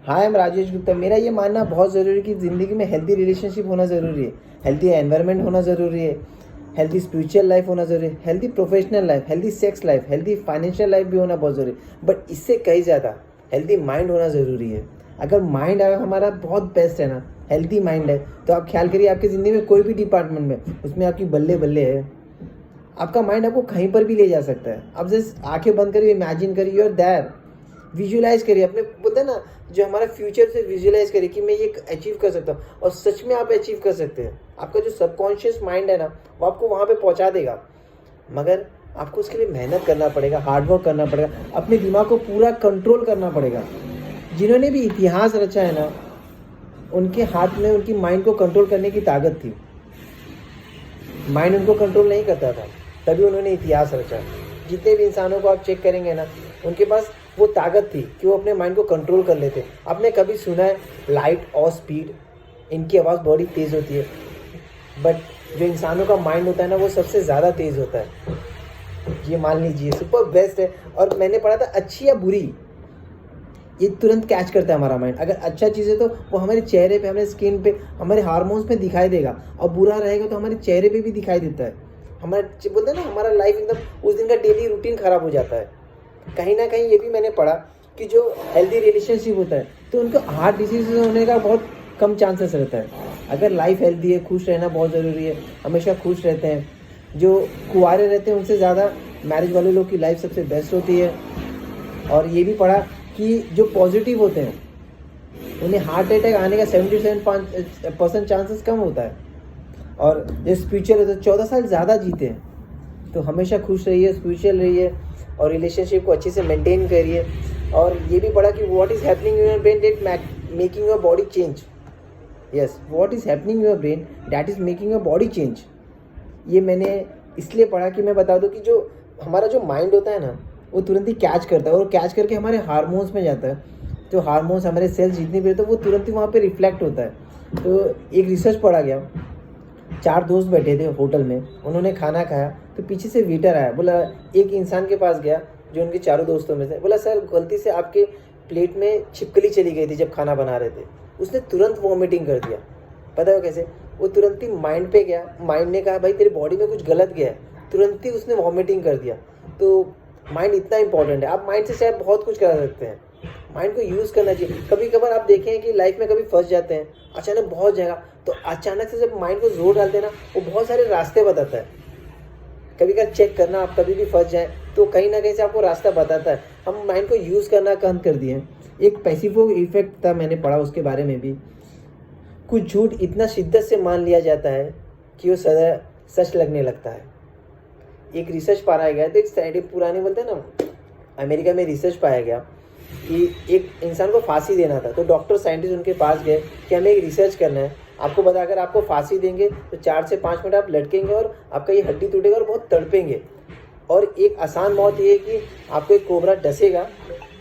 Hi, I am Rajesh Gupta. मेरा ये मानना बहुत ज़रूरी है कि ज़िंदगी में हेल्दी रिलेशनशिप होना ज़रूरी है, हेल्दी एनवायरनमेंट होना ज़रूरी है, हेल्दी स्पिरिचुअल लाइफ होना ज़रूरी है, healthy professional life, healthy sex life, healthy financial life भी होना बहुत ज़रूरी है। बट इससे कहीं ज़्यादा हेल्दी माइंड होना ज़रूरी है। अगर माइंड अगर हमारा बहुत बेस्ट है ना, हेल्दी माइंड है, तो आप ख्याल करिए आपकी ज़िंदगी में कोई भी डिपार्टमेंट में उसमें आपकी बल्ले बल्ले है। आपका माइंड आपको कहीं पर भी ले जा सकता है। आप जस्ट आंखें बंद करिए, इमेजिन करिए यू आर देयर, विजुअलाइज करिए। अपने बोलते हैं ना, जो हमारा फ्यूचर से विजुअलाइज करिए कि मैं ये अचीव कर सकता हूँ, और सच में आप अचीव कर सकते हैं। आपका जो सबकॉन्शियस माइंड है ना, वो आपको वहाँ पे पहुँचा देगा, मगर आपको उसके लिए मेहनत करना पड़ेगा, हार्डवर्क करना पड़ेगा, अपने दिमाग को पूरा कंट्रोल करना पड़ेगा। जिन्होंने भी इतिहास रचा है ना, उनके हाथ में उनकी माइंड को कंट्रोल करने की ताकत थी। माइंड उनको कंट्रोल नहीं करता था, तभी उन्होंने इतिहास रचा। जितने भी इंसानों को आप चेक करेंगे ना, उनके पास वो ताकत थी कि वो अपने माइंड को कंट्रोल कर लेते। आपने कभी सुना है लाइट और स्पीड, इनकी आवाज़ बड़ी तेज़ होती है, बट जो इंसानों का माइंड होता है ना, वो सबसे ज़्यादा तेज़ होता है। ये मान लीजिए सुपर बेस्ट है। और मैंने पढ़ा था अच्छी या बुरी, ये तुरंत कैच करता है हमारा माइंड। अगर अच्छा चीज़ है तो वो हमारे चेहरे पे, हमारे स्किन पे, हमारे हार्मोन्स पे दिखाई देगा, और बुरा रहेगा तो हमारे चेहरे पे भी दिखाई देता है। हमारा बोलते हैं ना, हमारा लाइफ एकदम उस दिन का डेली रूटीन ख़राब हो जाता है। कहीं ना कहीं ये भी मैंने पढ़ा कि जो हेल्दी रिलेशनशिप होता है तो उनको हार्ट डिसीज होने का बहुत कम चांसेस रहता है। अगर लाइफ हेल्दी है, खुश रहना बहुत ज़रूरी है, हमेशा खुश रहते हैं। जो कुंवारे रहते हैं उनसे ज़्यादा मैरिज वाले लोग की लाइफ सबसे बेस्ट होती है। और ये भी पढ़ा कि जो पॉजिटिव होते हैं उन्हें हार्ट अटैक आने का 77% चांसेस कम होता है। और जो स्पिरिचुअल होते हैं 14 साल ज़्यादा जीते हैं। तो हमेशा खुश रहिए, स्पिरिचुअल रहिए, और रिलेशनशिप को अच्छे से मेंटेन करिए। और ये भी पढ़ा कि what is happening in your brain that making your body change. Yes, what is happening in your brain that is making your body change. ये मैंने इसलिए पढ़ा कि मैं बता दूं कि जो हमारा जो माइंड होता है ना, वो तुरंत ही कैच करता है, और कैच करके हमारे हार्मोन्स में जाता है। तो हार्मोन्स हमारे सेल्स जितनी भी, तो वो तुरंत ही वहाँ पे रिफ्लेक्ट होता है। तो एक रिसर्च पढ़ा गया, 4 दोस्त बैठे थे होटल में, उन्होंने खाना खाया, तो पीछे से वेटर आया, बोला, एक इंसान के पास गया जो उनके चारों दोस्तों में से, बोला, सर गलती से आपके प्लेट में छिपकली चली गई थी जब खाना बना रहे थे। उसने तुरंत वॉमिटिंग कर दिया। पता है कैसे? वो तुरंत ही माइंड पे गया, माइंड ने कहा भाई तेरी बॉडी में कुछ गलत गया है, तुरंत ही उसने वॉमिटिंग कर दिया। तो माइंड इतना इंपॉर्टेंट है। आप माइंड से शायद बहुत कुछ करा सकते हैं, माइंड को यूज़ करना चाहिए। कभी कभार आप देखें कि लाइफ में कभी फंस जाते हैं, अचानक बहुत जाएगा, तो अचानक से जब माइंड को जोर डालते हैं ना, वो बहुत सारे रास्ते बताता है। कभी कभी चेक करना, आप कभी भी फंस जाए तो कहीं ना कहीं से आपको रास्ता बताता है। हम माइंड को यूज़ करना कम कर दिए। एक पैसिवो इफेक्ट था, मैंने पढ़ा उसके बारे में भी। कुछ झूठ इतना शिद्दत से मान लिया जाता है कि वो सदा सच लगने लगता है। एक रिसर्च पाया गया, तो एक साइंटिफिक पुराने बोलते हैं ना, अमेरिका में रिसर्च पाया गया कि एक इंसान को फांसी देना था। तो डॉक्टर साइंटिस्ट उनके पास गए कि हमें एक रिसर्च करना है, आपको बता, अगर आपको फांसी देंगे तो 4 से 5 मिनट आप लटकेंगे और आपका ये हड्डी टूटेगा और बहुत तड़पेंगे। और एक आसान मौत ये है कि आपको एक कोबरा डसेगा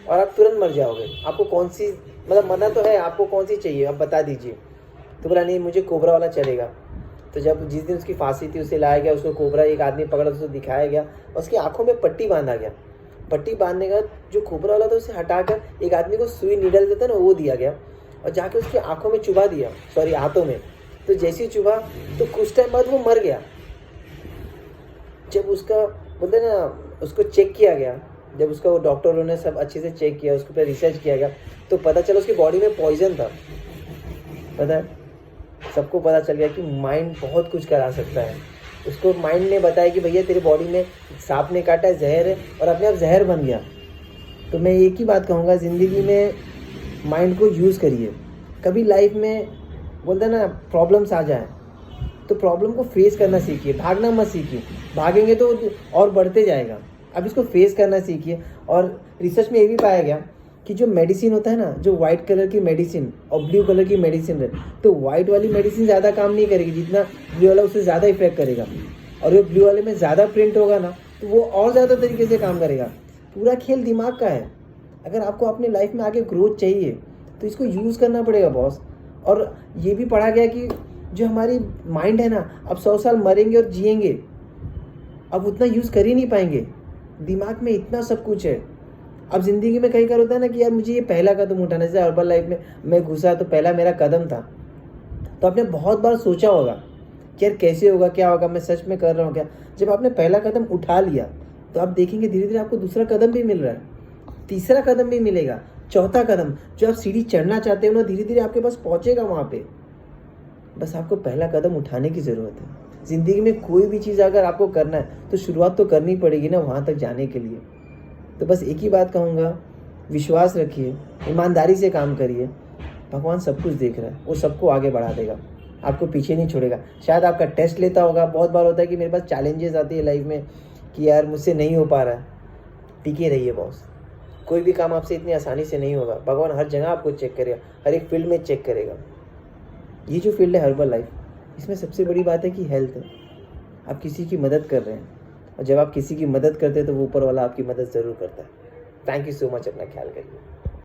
और आप तुरंत मर जाओगे। आपको कौन सी, मतलब मरना तो है, आपको कौन सी चाहिए आप बता दीजिए। तो बोला नहीं, मुझे कोबरा वाला चलेगा। तो जब जिस दिन उसकी फांसी थी उसे लाया गया, उसको कोबरा एक आदमी पकड़ा, उसको दिखाया गया, और उसकी आंखों में पट्टी बांधा गया। पट्टी बांधने का जो खोपरा वाला था उसे हटाकर एक आदमी को सुई नीडल देता ना, वो दिया गया, और जाके उसकी आंखों में चुभा दिया, सॉरी हाथों में। तो जैसे ही चुभा तो कुछ टाइम बाद वो मर गया। जब उसका बोलते ना, उसको चेक किया गया, जब उसका वो डॉक्टरों ने सब अच्छे से चेक किया, उसके ऊपर रिसर्च किया गया, तो पता चला उसकी बॉडी में पॉइजन था। पता है, सबको पता चल गया कि माइंड बहुत कुछ करा सकता है। उसको माइंड ने बताया कि भैया तेरी बॉडी में सांप ने काटा है, जहर है, और अपने आप जहर बन गया। तो मैं एक ही बात कहूँगा, ज़िंदगी में माइंड को यूज़ करिए। कभी लाइफ में बोलते हैं ना प्रॉब्लम्स आ जाए तो प्रॉब्लम को फेस करना सीखिए, भागना मत सीखिए। भागेंगे तो और बढ़ते जाएगा। अब इसको फेस करना सीखिए। और रिसर्च में ये भी पाया गया कि जो मेडिसिन होता है ना, जो वाइट कलर की मेडिसिन और ब्लू कलर की मेडिसिन है, तो वाइट वाली मेडिसिन ज़्यादा काम नहीं करेगी, जितना ब्लू वाला उससे ज़्यादा इफेक्ट करेगा। और जो ब्लू वाले में ज़्यादा प्रिंट होगा ना, तो वो और ज़्यादा तरीके से काम करेगा। पूरा खेल दिमाग का है। अगर आपको अपनी लाइफ में आगे ग्रोथ चाहिए तो इसको यूज़ करना पड़ेगा बॉस। और ये भी पढ़ा गया कि जो हमारी माइंड है ना, अब 100 साल मरेंगे और जिएंगे, अब उतना यूज़ कर ही नहीं पाएंगे। दिमाग में इतना सब कुछ है। अब ज़िंदगी में कई बार होता है ना कि यार मुझे ये पहला कदम उठाना, जैसे हर्बल लाइफ में मैं घुसा तो पहला मेरा कदम था, तो आपने बहुत बार सोचा होगा कि यार कैसे होगा, क्या होगा, मैं सच में कर रहा हूँ क्या। जब आपने पहला कदम उठा लिया तो आप देखेंगे धीरे धीरे आपको दूसरा कदम भी मिल रहा है, तीसरा कदम भी मिलेगा, चौथा कदम, जो आप सीढ़ी चढ़ना चाहते हो ना धीरे धीरे आपके पास पहुँचेगा वहाँ पे। बस आपको पहला कदम उठाने की ज़रूरत है। ज़िंदगी में कोई भी चीज़ अगर आपको करना है तो शुरुआत तो करनी पड़ेगी ना वहाँ तक जाने के लिए। तो बस एक ही बात कहूँगा, विश्वास रखिए, ईमानदारी से काम करिए, भगवान सब कुछ देख रहा है, वो सबको आगे बढ़ा देगा, आपको पीछे नहीं छोड़ेगा। शायद आपका टेस्ट लेता होगा, बहुत बार होता है कि मेरे पास चैलेंजेस आती है लाइफ में कि यार मुझसे नहीं हो पा रहा है, टिके रहिए बॉस, कोई भी काम आपसे इतनी आसानी से नहीं होगा। भगवान हर जगह आपको चेक करेगा, हर एक फील्ड में चेक करेगा। ये जो फील्ड है हर्बल लाइफ, इसमें सबसे बड़ी बात है कि हेल्थ है। आप किसी की मदद कर रहे हैं, और जब आप किसी की मदद करते हैं तो वो ऊपर वाला आपकी मदद ज़रूर करता है। थैंक यू सो मच, अपना ख्याल करिए।